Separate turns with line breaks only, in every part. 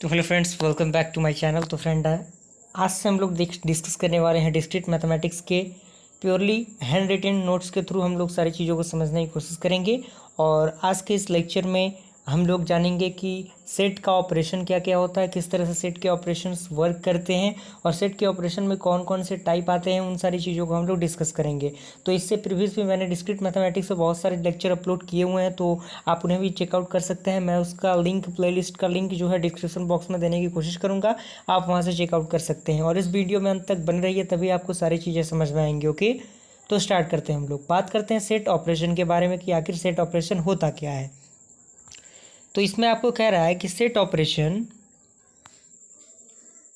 तो hello friends, welcome back to my channel. तो friend, आज से हम लोग डिस्कस करने वाले हैं डिस्क्रीट मैथमेटिक्स के प्योरली हैंड रिटन नोट्स के थ्रू हम लोग सारी चीज़ों को समझने की कोशिश करेंगे। और आज के इस लेक्चर में हम लोग जानेंगे कि सेट का ऑपरेशन क्या क्या होता है, किस तरह से सेट के ऑपरेशंस वर्क करते हैं और सेट के ऑपरेशन में कौन कौन से टाइप आते हैं, उन सारी चीज़ों को हम लोग डिस्कस करेंगे। तो इससे प्रीवियस भी मैंने डिस्क्रीट मैथमेटिक्स से बहुत सारे लेक्चर अपलोड किए हुए हैं, तो आप उन्हें भी चेकआउट कर सकते हैं। मैं उसका लिंक, प्लेलिस्ट का लिंक जो है डिस्क्रिप्शन बॉक्स में देने की कोशिश करूँगा, आप वहाँ से चेकआउट कर सकते हैं। और इस वीडियो में अंत तक बने रहिए, तभी आपको सारी चीज़ें समझ में आएंगी। ओके, तो स्टार्ट करते हैं। हम लोग बात करते हैं सेट ऑपरेशन के बारे में कि आखिर सेट ऑपरेशन होता क्या है। तो इसमें आपको कह रहा है कि set operation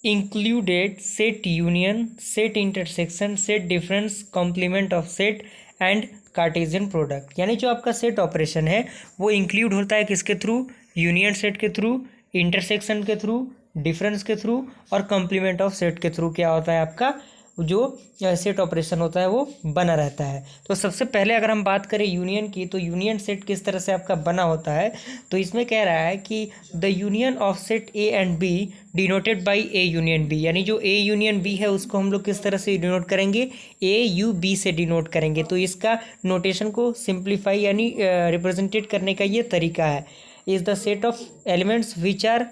included set union, set intersection, set difference, complement of set and cartesian product. यानी जो आपका सेट ऑपरेशन है वो इंक्लूड होता है किसके थ्रू? यूनियन सेट के थ्रू, इंटरसेक्शन के थ्रू, डिफरेंस के थ्रू और कॉम्प्लीमेंट ऑफ सेट के थ्रू क्या होता है आपका जो सेट ऑपरेशन होता है वो बना रहता है। तो सबसे पहले अगर हम बात करें यूनियन की, तो यूनियन सेट किस तरह से आपका बना होता है। तो इसमें कह रहा है कि the union of set A and B denoted by A union B. यानी जो ए यूनियन बी है उसको हम लोग किस तरह से डिनोट करेंगे? ए यू बी से डिनोट करेंगे। तो इसका नोटेशन को सिंप्लीफाई यानी रिप्रेजेंटेड करने का ये तरीका है। Is the set of elements which are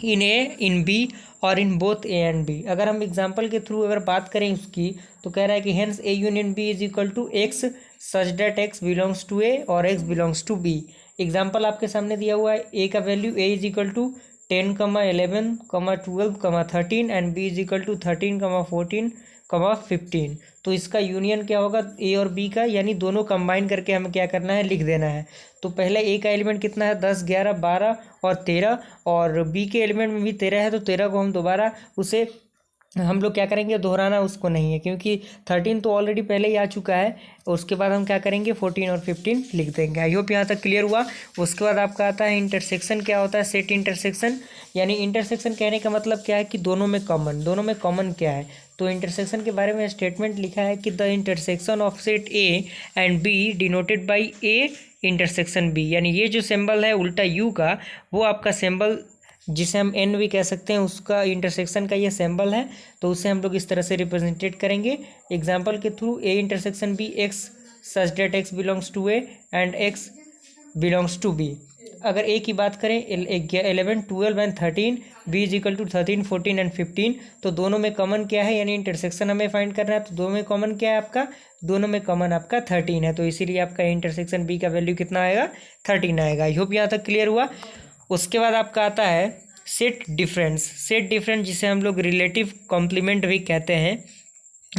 in A, in B और in both A and B. अगर हम एग्जाम्पल के थ्रू अगर बात करें उसकी, तो कह रहा है कि hence A union B is equal to X such that x belongs to A और X belongs to B. Example आपके सामने दिया हुआ है, ए का value A is equal to 10, 11, 12, 13 and B is equal to 13, 14, 15। तो इसका यूनियन क्या होगा? ए और बी का, यानी दोनों कंबाइन करके हमें क्या करना है? लिख देना है। तो पहले ए का एलिमेंट कितना है? 10, 11, 12 और 13, और बी के एलिमेंट में भी 13 है, तो 13 को हम दोबारा उसे हम लोग क्या करेंगे? दोहराना उसको नहीं है, क्योंकि 13 तो ऑलरेडी पहले ही आ चुका है। उसके बाद हम क्या करेंगे? 14 और 15 लिख देंगे। आई होप यहाँ तक क्लियर हुआ। उसके बाद आपका आता है इंटरसेक्शन। क्या होता है? Set intersection. यानी इंटरसेक्शन कहने का मतलब क्या है कि दोनों में कॉमन। दोनों में कॉमन क्या है? तो इंटरसेक्शन के बारे में स्टेटमेंट लिखा है कि the intersection of set A and B denoted by A intersection B. यानी ये जो सिंबल है उल्टा यू का, वो आपका सिंबल जिसे हम एन भी कह सकते हैं, उसका इंटरसेक्शन का ये सिंबल है। तो उसे हम लोग इस तरह से रिप्रेजेंटेट करेंगे एग्जाम्पल के थ्रू। A intersection B x such that x belongs to A and x belongs to B. अगर ए की बात करें 11, 12 and 13, B is equal to 13, 14 and 15। तो दोनों में कॉमन क्या है? यानी इंटरसेक्शन हमें फाइंड करना है। तो दोनों में कॉमन क्या है आपका? दोनों में कॉमन आपका 13 है। तो इसीलिए आपका इंटरसेक्शन बी का वैल्यू कितना आएगा? 13 आएगा। आई होप यहाँ तक क्लियर हुआ। उसके बाद आपका आता है सेट डिफरेंस। सेट डिफरेंस जिसे हम लोग रिलेटिव कॉम्प्लीमेंट भी कहते हैं।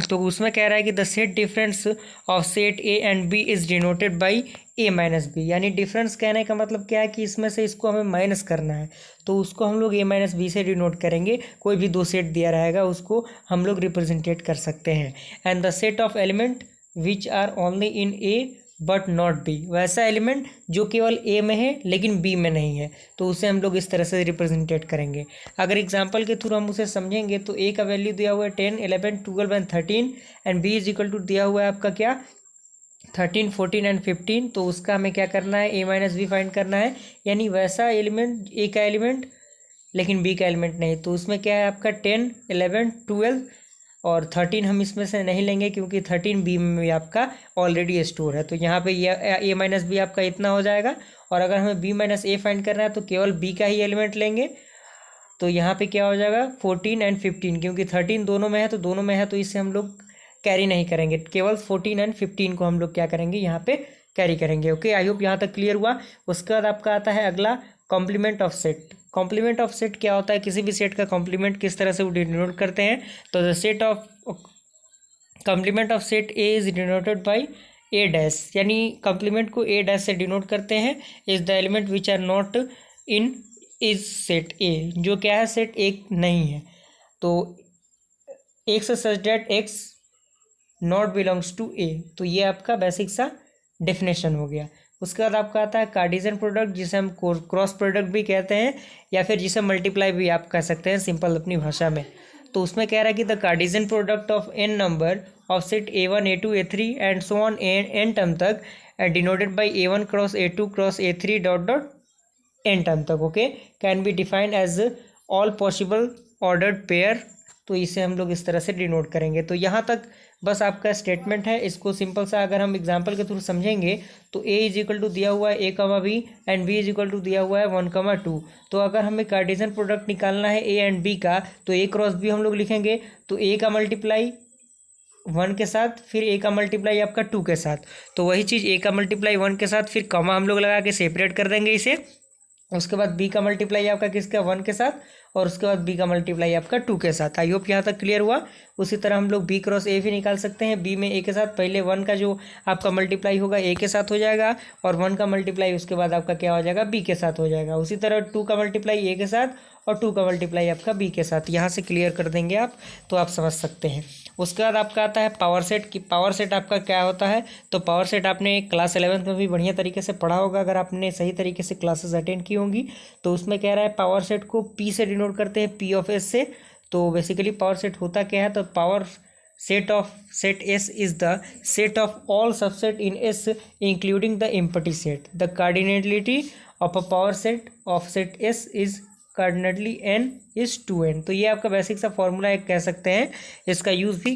तो उसमें कह रहा है कि the set difference of set A and B is denoted by A minus B. यानी डिफरेंस कहने का मतलब क्या है कि इसमें से इसको हमें माइनस करना है, तो उसको हम लोग ए माइनस बी से डिनोट करेंगे। कोई भी दो सेट दिया रहेगा उसको हम लोग रिप्रेजेंटेट कर सकते हैं। And the set of element which are only in A but not B. वैसा एलिमेंट जो केवल ए में है लेकिन बी में नहीं है, तो उसे हम लोग इस तरह से रिप्रेजेंटेट करेंगे। अगर एग्जाम्पल के थ्रू हम उसे समझेंगे, तो ए का वैल्यू दिया हुआ है 10, 11, 12 and 13 and B is equal to दिया हुआ है आपका क्या? 13, 14 एंड 15। तो उसका हमें क्या करना है? ए माइनस बी फाइंड करना है। यानी वैसा एलिमेंट, ए का एलिमेंट लेकिन बी का एलिमेंट नहीं। तो उसमें क्या है आपका? 10, 11, 12 और 13 हम इसमें से नहीं लेंगे, क्योंकि 13 बी में भी आपका ऑलरेडी स्टोर है। तो यहाँ पे ये ए माइनस बी आपका इतना हो जाएगा। और अगर हमें बी माइनस ए फाइंड करना है, तो केवल बी का ही एलिमेंट लेंगे। तो यहाँ पे क्या हो जाएगा? 14 एंड 15, क्योंकि 13 दोनों में है, तो दोनों में है, तो इसे हम लोग कैरी नहीं करेंगे। केवल 14 एंड 15 को हम लोग क्या करेंगे? यहाँ पे कैरी करेंगे। ओके, आई होप यहाँ तक क्लियर हुआ। उसके बाद आपका आता है अगला complement of set. Complement of set क्या होता है? किसी भी सेट का कॉम्प्लीमेंट किस तरह से वो डिनोट करते हैं? तो the set of complement of set A is denoted by A dash. यानी कॉम्प्लीमेंट को ए डैश से डिनोट करते हैं। Is the element which are not in is set A. जो क्या है? सेट एक नहीं है। तो X such that X not belongs to A. तो ये आपका बेसिक सा डेफिनेशन हो गया। उसके बाद आपका आता है कार्टेशियन प्रोडक्ट, जिसे हम क्रॉस प्रोडक्ट भी कहते हैं, या फिर जिसे मल्टीप्लाई भी आप कह सकते हैं सिंपल अपनी भाषा में। तो उसमें कह रहा है कि the cartesian product of N number of set A1, A2, A3 and so on N term तक denoted by A1 cross A2 cross A3 dot dot N term तक, okay, can be defined as all possible ordered pair. तो इसे हम लोग इस तरह से denote करेंगे। तो यहाँ तक बस आपका स्टेटमेंट है। इसको सिंपल सा अगर हम एग्जांपल के थ्रू समझेंगे तो ए इज इक्वल टू दिया हुआ है A comma B and B is equal to दिया हुआ है 1,2। तो अगर हमें कार्टेशियन प्रोडक्ट निकालना है ए एंड बी का, तो ए क्रॉस बी हम लोग लिखेंगे। तो ए का मल्टीप्लाई 1 के साथ, फिर ए का मल्टीप्लाई आपका 2 के साथ। तो वही चीज़ ए का मल्टीप्लाई 1 के साथ, फिर कमा हम लोग लगा के सेपरेट कर देंगे इसे। उसके बाद बी का मल्टीप्लाई आपका किसका 1 के साथ, और उसके बाद बी का मल्टीप्लाई आपका 2 के साथ। आई होप यहाँ तक क्लियर हुआ। उसी तरह हम लोग बी क्रॉस ए भी निकाल सकते हैं। बी में ए के साथ पहले 1 का जो आपका मल्टीप्लाई होगा ए के साथ हो जाएगा, और 1 का मल्टीप्लाई उसके बाद आपका क्या हो जाएगा, बी के साथ हो जाएगा। उसी तरह 2 का मल्टीप्लाई ए के साथ और 2 का मल्टीप्लाई आपका बी के साथ। यहाँ से क्लियर कर देंगे आप, तो आप समझ सकते हैं। उसके बाद आपका आता है पावर सेट की। पावर सेट आपका क्या होता है, तो पावर सेट आपने क्लास 11th में भी बढ़िया तरीके से पढ़ा होगा, अगर आपने सही तरीके से क्लासेस अटेंड की होंगी। तो उसमें कह रहा है पावर सेट को पी से डिनोट करते हैं, पी ऑफ एस से। तो बेसिकली पावर सेट होता क्या है, तो power set of set S is the set of all subset in S including the empty set. The cardinality of a power set of set S is cardinality n is 2n। तो ये आपका basic सा formula एक कह सकते हैं। इसका use भी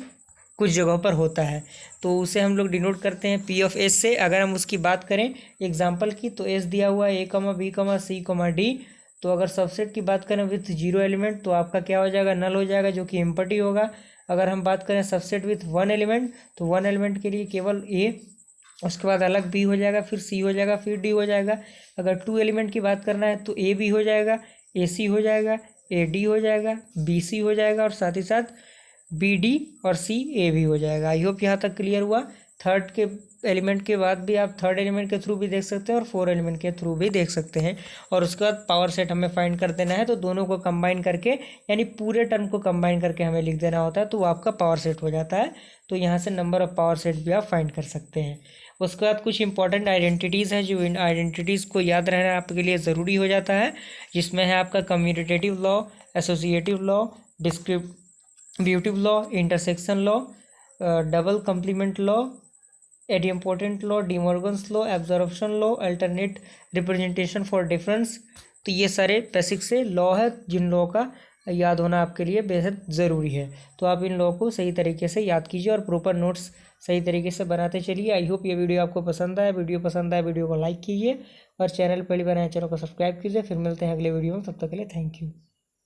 कुछ जगहों पर होता है, तो उसे हम लोग डिनोट करते हैं पी ऑफ एस से। अगर हम उसकी बात करें एग्जांपल की, तो एस दिया हुआ है ए कमा बी कमा सी कमा डी। तो अगर सबसेट की बात करें विथ 0 एलिमेंट, तो आपका क्या हो जाएगा, नल हो जाएगा, जो कि एम्प्टी होगा। अगर हम बात करें सबसेट विथ 1 एलिमेंट, तो 1 एलिमेंट के लिए केवल ए, उसके बाद अलग बी हो जाएगा, फिर सी हो जाएगा, फिर डी हो जाएगा। अगर 2 एलिमेंट की बात करना है तो ए बी हो जाएगा, ए सी हो जाएगा, ए डी हो जाएगा, बी सी हो जाएगा, और साथ ही साथ बी डी और सी ए भी हो जाएगा। आई होप यहाँ तक क्लियर हुआ। थर्ड के एलिमेंट के बाद भी आप थर्ड एलिमेंट के थ्रू भी देख सकते हैं और 4 एलिमेंट के थ्रू भी देख सकते हैं। और उसके बाद पावर सेट हमें फाइंड कर देना है, तो दोनों को कंबाइन करके, यानी पूरे टर्म को कंबाइन करके हमें लिख देना होता है, तो वो आपका पावर सेट हो जाता है। तो यहाँ से नंबर ऑफ पावर सेट भी आप फाइंड कर सकते हैं। उसके बाद कुछ इंपॉर्टेंट आइडेंटिटीज़ हैं, जो इन आइडेंटिटीज़ को याद रहना आपके लिए ज़रूरी हो जाता है, जिसमें है आपका commutative law, associative law, distributive law, intersection law, double complement law, idempotent law, De Morgan's law, absorption law, alternate representation for difference. तो ये सारे बेसिक से लॉ है, जिन लॉ का याद होना आपके लिए बेहद ज़रूरी है। तो आप इन लॉ को सही तरीके से याद कीजिए और प्रॉपर नोट्स सही तरीके से बनाते चलिए। आई होप ये वीडियो आपको पसंद आए। वीडियो पसंद आए वीडियो को लाइक कीजिए, और चैनल पहली बार आए चैनल को सब्सक्राइब कीजिए। फिर मिलते हैं अगले वीडियो में, तब तक के लिए थैंक यू।